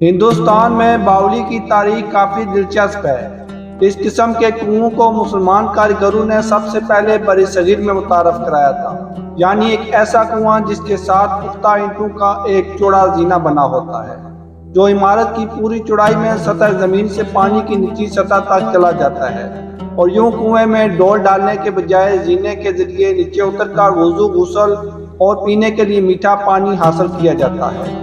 ہندوستان میں باولی کی تاریخ کافی دلچسپ ہے۔ اس قسم کے کنوؤں کو مسلمان کاریگروں نے سب سے پہلے بر صغیر میں متعارف کرایا تھا، یعنی ایک ایسا کنواں جس کے ساتھ پختہ اینٹوں کا ایک چوڑا زینہ بنا ہوتا ہے، جو عمارت کی پوری چوڑائی میں سطح زمین سے پانی کی نچلی سطح تک چلا جاتا ہے، اور یوں کنویں میں ڈول ڈالنے کے بجائے زینے کے ذریعے نیچے اتر کر وضو، غسل اور پینے کے لیے میٹھا پانی حاصل کیا جاتا ہے۔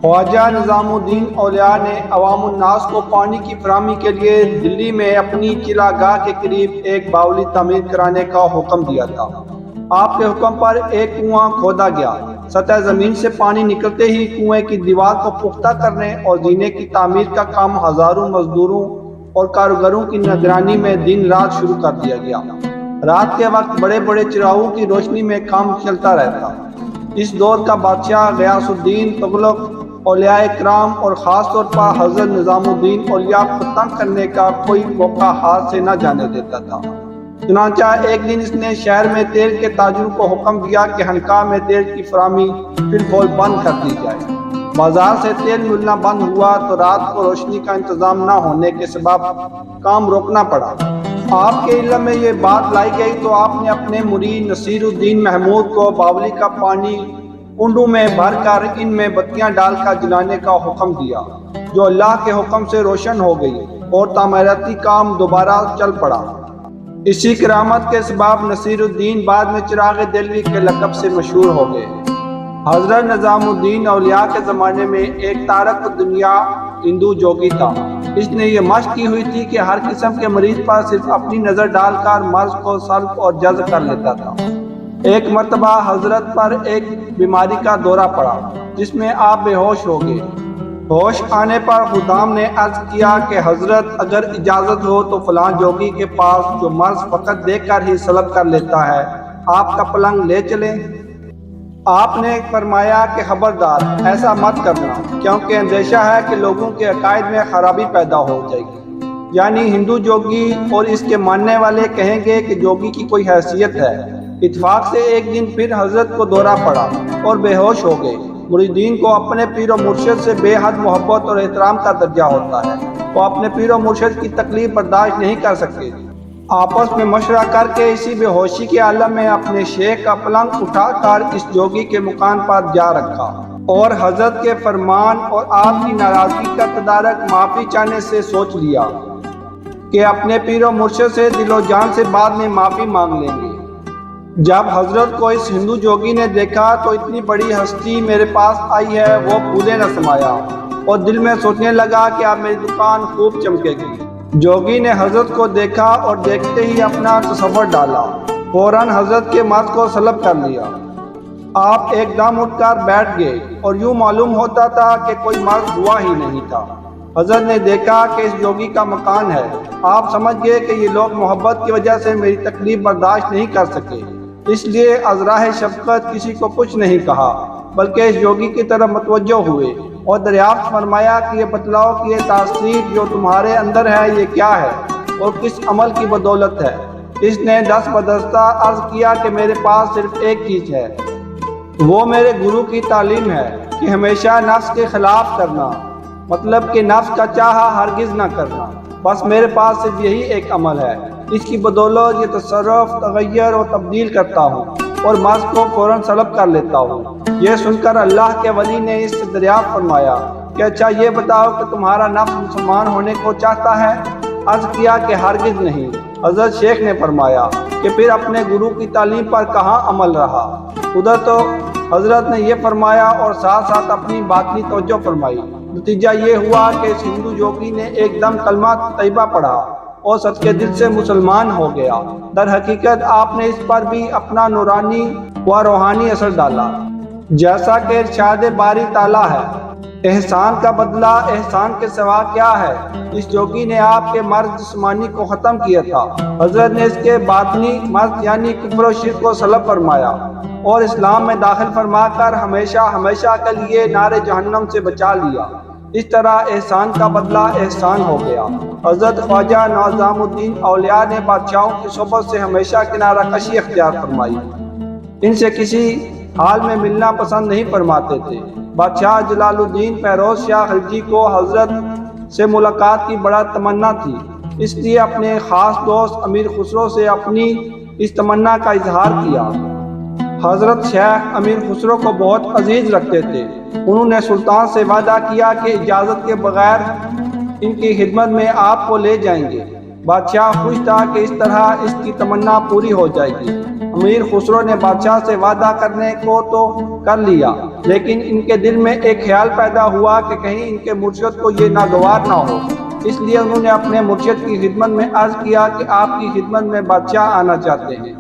خواجہ نظام الدین اولیاء نے عوام الناس کو پانی کی فراہمی کے لیے دلی میں اپنی چلا گاہ کے قریب ایک باولی تعمیر کرانے کا حکم دیا تھا۔ آپ کے حکم پر ایک کنواں کھودا گیا۔ سطح زمین سے پانی نکلتے ہی کنویں کی دیوار کو پختہ کرنے اور زینے کی تعمیر کا کام ہزاروں مزدوروں اور کاریگروں کی نگرانی میں دن رات شروع کر دیا گیا۔ رات کے وقت بڑے بڑے چراغوں کی روشنی میں کام چلتا رہتا۔ اس دور کا بادشاہ غیاث الدین تغلق اولیاء کرام اور خاص طور پر حضرت نظام الدین اولیاء کو تنگ کرنے کا کوئی موقع ہاتھ سے نہ جانے دیتا تھا۔ چنانچہ ایک دن اس نے شہر میں تیل کے تاجروں کو حکم دیا کہ خانقاہ میں تیل کی فراہمی فی الفور بند کر دی جائے۔ بازار سے تیل ملنا بند ہوا تو رات کو روشنی کا انتظام نہ ہونے کے سبب کام روکنا پڑا۔ آپ کے علم میں یہ بات لائی گئی تو آپ نے اپنے مرید نصیر الدین محمود کو باولی کا پانی کنڈوں میں بھر کر ان میں بتیاں ڈال کر جلانے کا حکم دیا، جو اللہ کے حکم سے روشن ہو گئی اور تعمیراتی کام دوبارہ چل پڑا۔ اسی کرامت کے سبب نصیر الدین بعد میں چراغ دلوی کے لقب سے مشہور ہو گئے۔ حضرت نظام الدین اولیاء کے زمانے میں ایک تارک الدنیا ہندو جوگی تھا۔ اس نے یہ مشق کی ہوئی تھی کہ ہر قسم کے مریض پر صرف اپنی نظر ڈال کر مرض کو سلب اور جذب کر لیتا تھا۔ ایک مرتبہ حضرت پر ایک بیماری کا دورہ پڑا جس میں آپ بے ہوش ہو گئے۔ ہوش آنے پر خدام نے عرض کیا کہ حضرت اگر اجازت ہو تو فلاں جوگی کے پاس جو مرض فقط دیکھ کر ہی سلب کر لیتا ہے، آپ کا پلنگ لے چلیں۔ آپ نے فرمایا کہ خبردار ایسا مت کرنا، کیونکہ اندیشہ ہے کہ لوگوں کے عقائد میں خرابی پیدا ہو جائے گی، یعنی ہندو جوگی اور اس کے ماننے والے کہیں گے کہ جوگی کی کوئی حیثیت ہے۔ اتفاق سے ایک دن پھر حضرت کو دورہ پڑا اور بے ہوش ہو گئے۔ مریدین کو اپنے پیر و مرشد سے بے حد محبت اور احترام کا درجہ ہوتا ہے۔ وہ اپنے پیر و مرشد کی تکلیف برداشت نہیں کر سکتے۔ آپس میں مشورہ کر کے اسی بے ہوشی کے عالم میں اپنے شیخ کا پلنگ اٹھا کر اس جوگی کے مکان پر جا رکھا، اور حضرت کے فرمان اور آپ کی ناراضگی کا تدارک معافی چاہنے سے سوچ لیا کہ اپنے پیر و مرشد سے دل و جان سے بعد میں معافی مانگ لیں گے۔ جب حضرت کو اس ہندو جوگی نے دیکھا تو اتنی بڑی ہستی میرے پاس آئی ہے وہ پھولے نہ سمایا، اور دل میں سوچنے لگا کہ اب میری دکان خوب چمکے گی۔ جوگی نے حضرت کو دیکھا اور دیکھتے ہی اپنا تصور ڈالا، فوراً حضرت کے مرض کو سلب کر لیا۔ آپ ایک دم اٹھ کر بیٹھ گئے اور یوں معلوم ہوتا تھا کہ کوئی مرض ہوا ہی نہیں تھا۔ حضرت نے دیکھا کہ اس جوگی کا مکان ہے۔ آپ سمجھ گئے کہ یہ لوگ محبت کی وجہ سے میری تکلیف برداشت نہیں کر سکے، اس لیے از راہ شفقت کسی کو کچھ نہیں کہا، بلکہ اس جوگی کی طرف متوجہ ہوئے اور دریافت فرمایا کہ یہ بتلاؤ کہ یہ تاثیر جو تمہارے اندر ہے یہ کیا ہے اور کس عمل کی بدولت ہے؟ اس نے دست بدستہ عرض کیا کہ میرے پاس صرف ایک چیز ہے، وہ میرے گرو کی تعلیم ہے کہ ہمیشہ نفس کے خلاف کرنا، مطلب کہ نفس کا چاہا ہرگز نہ کرنا۔ بس میرے پاس صرف یہی ایک عمل ہے، اس کی بدولت یہ تصرف، تغیر اور تبدیل کرتا ہوں اور مرض کو فوراً سلب کر لیتا ہوں۔ یہ سن کر اللہ کے ولی نے اس سے دریافت فرمایا کہ اچھا یہ بتاؤ کہ تمہارا نفس مسلمان ہونے کو چاہتا ہے؟ عرض کیا کہ ہرگز نہیں۔ حضرت شیخ نے فرمایا کہ پھر اپنے گرو کی تعلیم پر کہاں عمل رہا؟ ادھر تو حضرت نے یہ فرمایا اور ساتھ ساتھ اپنی باطنی توجہ فرمائی۔ نتیجہ یہ ہوا کہ اس ہندو جوگی نے ایک دم کلمہ طیبہ پڑھا اور صدقے دل سے مسلمان ہو گیا۔ در حقیقت آپ نے اس پر بھی اپنا نورانی و روحانی اثر ڈالا، جیسا کہ ارشاد باری تعالیٰ ہے، احسان کا بدلہ احسان کے سوا کیا ہے۔ اس جوگی نے آپ کے مرض جسمانی کو ختم کیا تھا، حضرت نے اس کے باطنی مرض یعنی کفر و شرک کو سلب فرمایا اور اسلام میں داخل فرما کر ہمیشہ ہمیشہ کے لیے نار جہنم سے بچا لیا۔ اس طرح احسان کا بدلہ احسان ہو گیا۔ حضرت خواجہ نظام الدین اولیاء نے بادشاہوں کی صحبت سے ہمیشہ کنارہ کشی اختیار فرمائی۔ ان سے کسی حال میں ملنا پسند نہیں فرماتے تھے، بادشاہ جلال الدین فیروز شاہ خلجی کو حضرت سے ملاقات کی بڑا تمنا تھی، اس لیے اپنے خاص دوست امیر خسرو سے اپنی اس تمنا کا اظہار کیا۔ حضرت شیخ امیر خسرو کو بہت عزیز رکھتے تھے۔ انہوں نے سلطان سے وعدہ کیا کہ اجازت کے بغیر ان کی خدمت میں آپ کو لے جائیں گے۔ بادشاہ خوش تھا کہ اس طرح اس کی تمنا پوری ہو جائے گی۔ امیر خسرو نے بادشاہ سے وعدہ کرنے کو تو کر لیا، لیکن ان کے دل میں ایک خیال پیدا ہوا کہ کہیں ان کے مرشد کو یہ ناگوار نہ ہو۔ اس لیے انہوں نے اپنے مرشد کی خدمت میں عرض کیا کہ آپ کی خدمت میں بادشاہ آنا چاہتے ہیں۔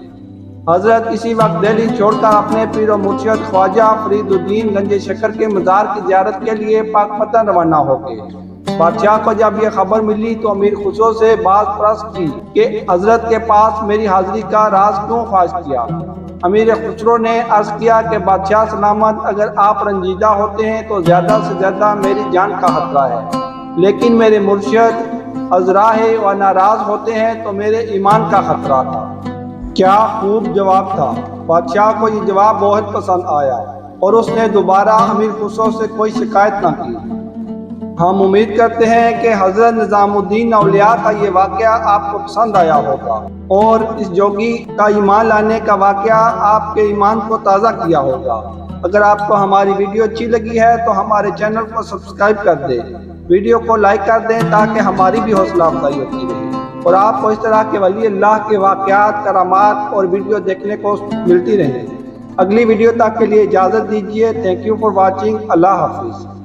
حضرت اسی وقت دہلی چھوڑ کر اپنے پیر و مرشد خواجہ فرید الدین گنج شکر کے مزار کی زیارت کے لیے پاک پتن روانہ ہو گئے۔ بادشاہ کو جب یہ خبر ملی تو امیر خسرو سے باز پرس کی کہ حضرت کے پاس میری حاضری کا راز کیوں فاش کیا۔ امیر خسرو نے عرض کیا کہ بادشاہ سلامت، اگر آپ رنجیدہ ہوتے ہیں تو زیادہ سے زیادہ میری جان کا خطرہ ہے، لیکن میرے مرشد عذراء و ناراض ہوتے ہیں تو میرے ایمان کا خطرہ تھا۔ کیا خوب جواب تھا! بادشاہ کو یہ جواب بہت پسند آیا اور اس نے دوبارہ امیر خسرو سے کوئی شکایت نہ کی۔ ہم امید کرتے ہیں کہ حضرت نظام الدین اولیاء کا یہ واقعہ آپ کو پسند آیا ہوگا اور اس جوگی کا ایمان لانے کا واقعہ آپ کے ایمان کو تازہ کیا ہوگا۔ اگر آپ کو ہماری ویڈیو اچھی لگی ہے تو ہمارے چینل کو سبسکرائب کر دیں، ویڈیو کو لائک کر دیں تاکہ ہماری بھی حوصلہ افزائی ہوتی رہے اور آپ کو اس طرح کے ولی اللہ کے واقعات، کرامات اور ویڈیو دیکھنے کو ملتی رہیں۔ اگلی ویڈیو تک کے لیے اجازت دیجیے۔ Thank you for watching. اللہ حافظ۔